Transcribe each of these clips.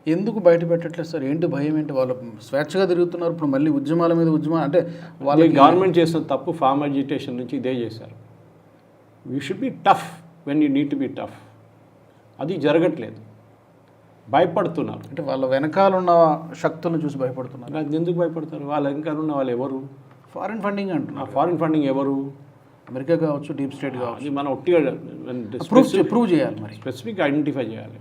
ఎందుకు బయట పెట్టట్లేదు సార్? ఏంటి భయం ఏంటి? వాళ్ళు స్వేచ్ఛగా తిరుగుతున్నారు, ఇప్పుడు మళ్ళీ ఉద్యమాల మీద ఉద్యమాలు అంటే వాళ్ళకి గవర్నమెంట్ చేసిన తప్పు ఫార్మ్ అజిటేషన్ నుంచి ఇదే చేశారు. You should be tough when you need to be tough. అది జరగట్లేదు, భయపడుతున్నారు. అంటే వాళ్ళ వెనకాల ఉన్న శక్తులను చూసి భయపడుతున్నారు. అది ఎందుకు భయపడతారు? వాళ్ళ వెనకాల ఉన్న వాళ్ళు ఎవరు? ఫారిన్ ఫండింగ్ అంటున్నారు. ఫారిన్ ఫండింగ్ ఎవరు? అమెరికా కావచ్చు, డీప్ స్టేట్ కావచ్చు. అది మనం ఒట్టిగా ప్రూవ్ చేయాలి, మరి స్పెసిఫిక్ ఐడెంటిఫై చేయాలి.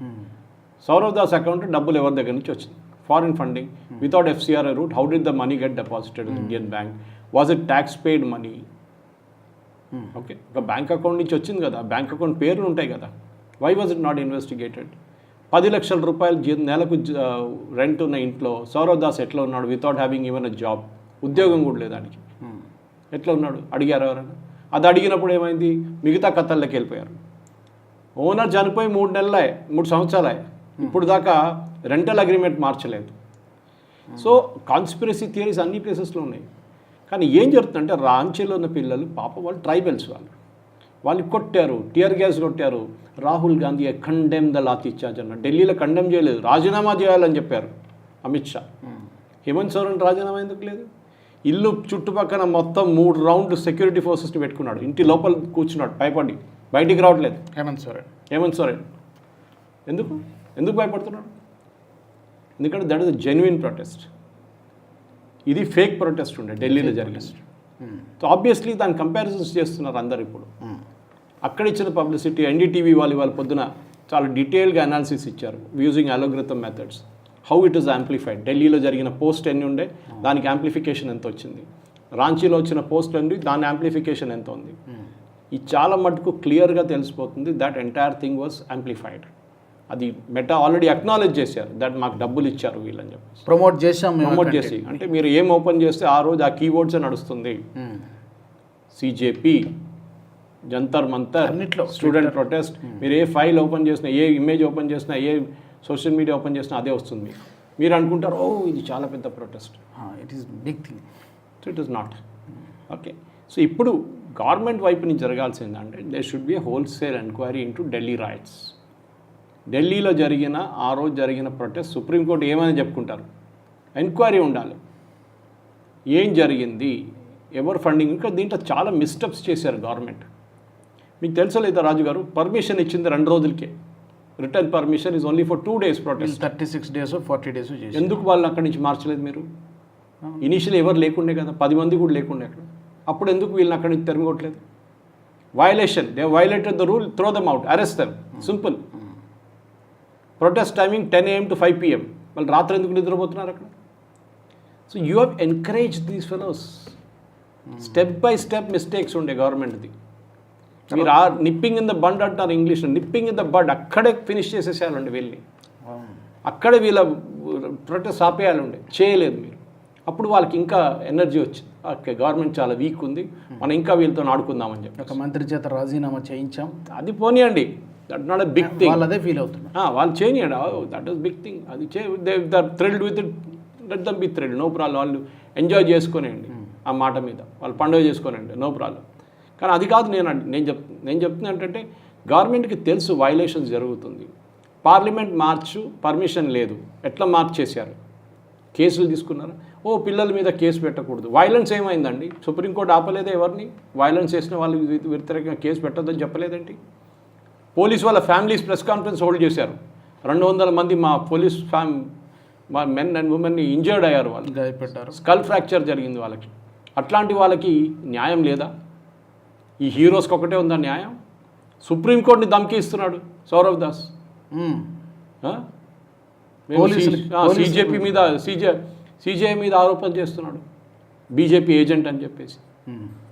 సౌరవ్ దాస్ అకౌంట్ డబ్బులు ఎవరి దగ్గర నుంచి వచ్చింది? Foreign funding without FCRA route. How did the money get deposited in Indian bank? Was it tax paid money? Okay, ఒక బ్యాంక్ అకౌంట్ నుంచి వచ్చింది కదా, బ్యాంక్ అకౌంట్ పేర్లు ఉంటాయి కదా. Why was it not investigated? 10 లక్షల రూపాయలు నెలకు రెంట్ ఉన్న ఇంట్లో సౌరవ్ దాస్ ఎట్లా ఉన్నాడు? Without having even a job, ఉద్యోగం కూడా లేదు దానికి. ఎట్లా ఉన్నాడు? అడిగారు ఎవరైనా? అది అడిగినప్పుడు ఏమైంది? మిగతా కథల్లోకి వెళ్ళిపోయారు. ఓనర్ చనిపోయి 3 సంవత్సరాలే, ఇప్పుడు దాకా రెంటల్ అగ్రిమెంట్ మార్చలేదు. సో కాన్స్పిరసీ థియరీస్ అన్ని ప్లేసెస్లో ఉన్నాయి. కానీ ఏం జరుగుతుందంటే రాంచీలో ఉన్న పిల్లలు పాప వాళ్ళు ట్రైబల్స్, వాళ్ళు కొట్టారు, టియర్ గ్యాస్ కొట్టారు. Rahul Gandhi condemn the lathi charge అన్న. ఢిల్లీలో కండెమ్ చేయలేదు, రాజీనామా చేయాలని చెప్పారు అమిత్ షా. హేమంత్ సోరెన్ రాజీనామా ఎందుకు లేదు? ఇల్లు చుట్టుపక్కల మొత్తం 3 రౌండ్ సెక్యూరిటీ ఫోర్సెస్ని పెట్టుకున్నాడు, ఇంటి లోపల కూర్చున్నాడు భయపడి, బయటికి రావట్లేదు హేమంత్ సోరెన్. ఎందుకు భయపడుతున్నాడు? ఎందుకంటే దట్ ఇస్ జెన్యున్ ప్రొటెస్ట్. ఇది ఫేక్ ప్రొటెస్ట్ ఉండే ఢిల్లీలో జరిగింది. సో ఆబ్వియస్లీ దాని కంపారిజన్స్ చేస్తున్నారు అందరు. ఇప్పుడు అక్కడ ఇచ్చిన పబ్లిసిటీ, NDTV వాళ్ళు పొద్దున చాలా డీటెయిల్గా అనాలిసిస్ ఇచ్చారు using algorithm methods. How it is amplified. ఢిల్లీలో జరిగిన పోస్ట్ ఎన్ని ఉండే, దానికి యాంప్లిఫికేషన్ ఎంత వచ్చింది, రాంచీలో వచ్చిన పోస్ట్ ఎన్ని, దాని యాంప్లిఫికేషన్ ఎంత ఉంది. ఇది చాలా మటుకు క్లియర్గా తెలిసిపోతుంది that entire thing was amplified. అది మెటా ఆల్రెడీ అక్నాలెడ్జ్ చేశారు దట్ మాకు డబ్బులు ఇచ్చారు వీళ్ళని చెప్పి ప్రమోట్ చేసి. అంటే మీరు ఏం ఓపెన్ చేస్తే ఆ రోజు ఆ కీవర్డ్స్ నడుస్తుంది. CJP, Jantar Mantar, student protest. మీరు ఏ ఫైల్ ఓపెన్ చేసినా, ఏ ఇమేజ్ ఓపెన్ చేసినా, ఏ సోషల్ మీడియా ఓపెన్ చేసినా అదే వస్తుంది. మీరు అనుకుంటారు ఓ ఇది చాలా పెద్ద protest, it is big thing. So it is not. Okay, so ఇప్పుడు గవర్నమెంట్ వైపు నుంచి జరగాల్సిందంటే they should be wholesale enquiry into Delhi riots. ఢిల్లీలో జరిగిన ఆ రోజు జరిగిన ప్రొటెస్ట్ సుప్రీంకోర్టు ఏమైనా చెప్పుకుంటారు, ఎంక్వైరీ ఉండాలి. ఏం జరిగింది, ఎవరు ఫండింగ్. ఇంకా దీంట్లో చాలా మిస్టెప్స్ చేశారు గవర్నమెంట్. మీకు తెలుసలేదా రాజు గారు, పర్మిషన్ ఇచ్చింది 2 రోజులకే. Return permission is only for 2 days protest. 36 days 40 days. ఎందుకు వాళ్ళు అక్కడి నుంచి మార్చలేదు మీరు? ఇనీషియల్ ఎవరు లేకుండే కదా, 10 మంది కూడా లేకుండే అక్కడ. అప్పుడు ఎందుకు వీళ్ళని అక్కడి నుంచి తరిమికొట్టలేదు? Violation, they violated the rule, throw them out, arrest them, simple. Protest timing 10 AM to 5 PM. వాళ్ళు రాత్రి ఎందుకు నిద్రపోతున్నారు అక్కడ? So you have encourage these fellows. Step by step mistakes ఉండే గవర్నమెంట్ది. మీరు నిప్పింగ్ ఇన్ ద బండ్ అంటారు ఇంగ్లీష్లో, నిప్పింగ్ ఇన్ ద బడ్. అక్కడే ఫినిష్ చేసేసేయాలండి వీళ్ళని, అక్కడే వీళ్ళ ప్రొటెస్ట్ ఆపేయాలండి. చేయలేదు మీరు. అప్పుడు వాళ్ళకి ఇంకా ఎనర్జీ వచ్చింది, ఓకే గవర్నమెంట్ చాలా వీక్ ఉంది, మనం ఇంకా వీళ్ళతో ఆడుకుందామని చెప్పి ఒక మంత్రి చేత రాజీనామా చేయించాం. అది పోనీయండి, that not a big thing. వాళ్ళు అదే ఫీల్ అవుతున్నారు. వాళ్ళు చేయనియండి, దట్ ఈస్ బిగ్ థింగ్. అది they thrilled with it, let them be thrilled, no problem. వాళ్ళు ఎంజాయ్ చేసుకునేయండి ఆ మాట మీద, వాళ్ళు పండుగ చేసుకోనండి, నో ప్రాబ్లం. కానీ అది కాదు నేను చెప్తున్నా ఏంటంటే గవర్నమెంట్కి తెలుసు వైలేషన్స్ జరుగుతుంది. పార్లమెంట్ మార్చు పర్మిషన్ లేదు, ఎట్లా మార్చ్ చేశారు? కేసులు తీసుకున్నారు. పిల్లల మీద కేసు పెట్టకూడదు. వైలెన్స్ ఏమైందండి? సుప్రీంకోర్టు ఆపలేదా ఎవరిని? వైలెన్స్ చేసిన వాళ్ళు వ్యతిరేకంగా కేసు పెట్టొద్దని చెప్పలేదండి. పోలీస్ వాళ్ళ ఫ్యామిలీస్ ప్రెస్ కాన్ఫరెన్స్ హోల్డ్ చేశారు. 200 మంది మా పోలీస్ మా మెన్ అండ్ ఉమెన్ని ఇంజర్డ్ అయ్యారు, వాళ్ళు గాయపడ్డారు, స్కల్ ఫ్రాక్చర్ జరిగింది వాళ్ళకి. అట్లాంటి వాళ్ళకి న్యాయం లేదా? ఈ హీరోస్కి ఒకటే ఉందా న్యాయం? సుప్రీంకోర్టుని ధమ్కి ఇస్తున్నాడు సౌరవ్ దాస్. CJP మీద CJI మీద ఆరోపణ చేస్తున్నాడు, బీజేపీ ఏజెంట్ అని చెప్పేసి.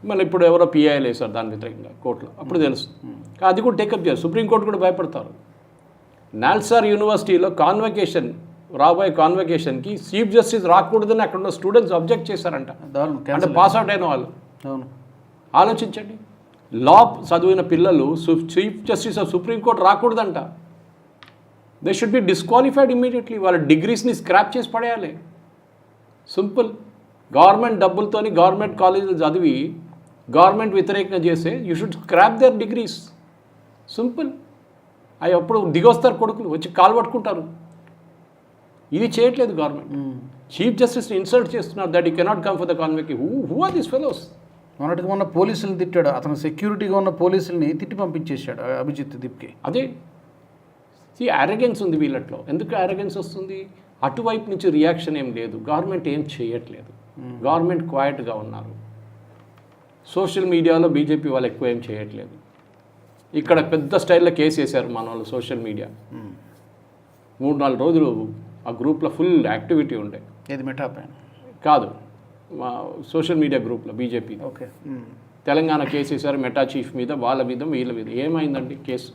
మళ్ళీ ఇప్పుడు ఎవరో PIL వేశారు దాని వ్యతిరేకంగా కోర్టులో, అప్పుడు తెలుస్తుంది. అది కూడా టేకప్ చేయాలి. సుప్రీంకోర్టు కూడా భయపడతారు. నాల్సార్ యూనివర్సిటీలో కాన్వకేషన్, రాబోయే కాన్వకేషన్కి చీఫ్ జస్టిస్ రాకూడదని అక్కడ ఉన్న స్టూడెంట్స్ అబ్జెక్ట్ చేశారంట. అంటే పాస్అవుట్ అయిన వాళ్ళు. ఆలోచించండి, లా చదివిన పిల్లలు చీఫ్ జస్టిస్ ఆఫ్ సుప్రీంకోర్టు రాకూడదంట. They should be disqualified immediately. వాళ్ళ డిగ్రీస్ని స్క్రాప్ చేసి పడేయాలి. సింపుల్. గవర్నమెంట్ డబ్బులతోని గవర్నమెంట్ కాలేజీలు చదివి గవర్నమెంట్ వ్యతిరేకంగా చేస్తే you should scrap their degrees. Simple. అవి అప్పుడు దిగొస్తారు కొడుకులు, వచ్చి కాలు పట్టుకుంటారు. ఇది చేయట్లేదు గవర్నమెంట్. చీఫ్ జస్టిస్ని ఇన్సల్ట్ చేస్తున్నారు that you cannot come for the కాన్వెకి. Who are this fellows? మొన్నటికి మొన్న పోలీసులను తిట్టాడు, అతను సెక్యూరిటీగా ఉన్న పోలీసుల్ని తిట్టి పంపించేశాడు అభిజిత్ దీప్కి. అదే అరగెన్స్ ఉంది వీళ్ళట్లో. ఎందుకు అరగెన్స్ వస్తుంది? అటువైపు నుంచి రియాక్షన్ ఏం లేదు, గవర్నమెంట్ ఏం చేయట్లేదు, గవర్నమెంట్ క్వైట్గా ఉన్నారు. సోషల్ మీడియాలో బీజేపీ వాళ్ళు ఎక్కువ ఏం చేయట్లేదు. ఇక్కడ పెద్ద స్టైల్లో కేసు వేశారు మన వాళ్ళు సోషల్ మీడియా. 3-4 రోజులు ఆ గ్రూప్లో ఫుల్ యాక్టివిటీ ఉండే. ఏది మెటా పైన కాదు, సోషల్ మీడియా గ్రూప్లో బీజేపీ. ఓకే, తెలంగాణ కేసు వేశారు మెటా చీఫ్ మీద, వాళ్ళ మీద, వీళ్ళ మీద. ఏమైందండి కేసు?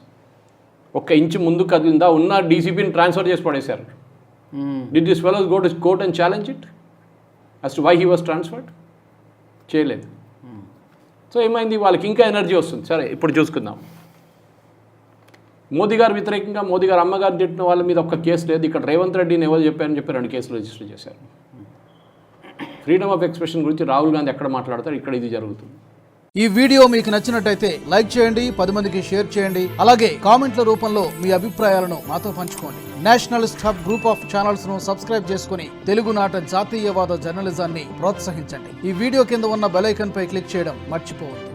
1 ఇంచు ముందు కదిలిందా? ఉన్న డీసీపీని ట్రాన్స్ఫర్ చేసి పడేశారు. Did this fellows go to court and challenge it as to why he was transferred? చేయలేదు. సో ఏమైంది? వాళ్ళకి ఇంకా ఎనర్జీ వస్తుంది. సరే, ఇప్పుడు చూసుకుందాం. మోదీ గారు వ్యతిరేకంగా మోదీ గారు అమ్మగారు తిట్టిన వాళ్ళ మీద ఒక్క కేసు లేదు. ఇక్కడ రేవంత్ రెడ్డిని ఎవరు చెప్పారని చెప్పి 2 కేసులు రిజిస్టర్ చేశారు. ఫ్రీడమ్ ఆఫ్ ఎక్స్ప్రెషన్ గురించి రాహుల్ గాంధీ ఎక్కడ మాట్లాడతారు, ఇక్కడ ఇది జరుగుతుంది. ఈ వీడియో మీకు నచ్చినట్టయితే లైక్ చేయండి, 10 మందికి షేర్ చేయండి. అలాగే కామెంట్ల రూపంలో మీ అభిప్రాయాలను మాతో పంచుకోండి. Nationalist hub group of channels ను సబ్స్క్రైబ్ చేసుకుని తెలుగునాట జాతీయవాద జర్నలిజాన్ని ప్రోత్సహించండి. ఈ వీడియో కింద ఉన్న బెల్ ఐకాన్ పై క్లిక్ చేయడం మర్చిపోవద్దు.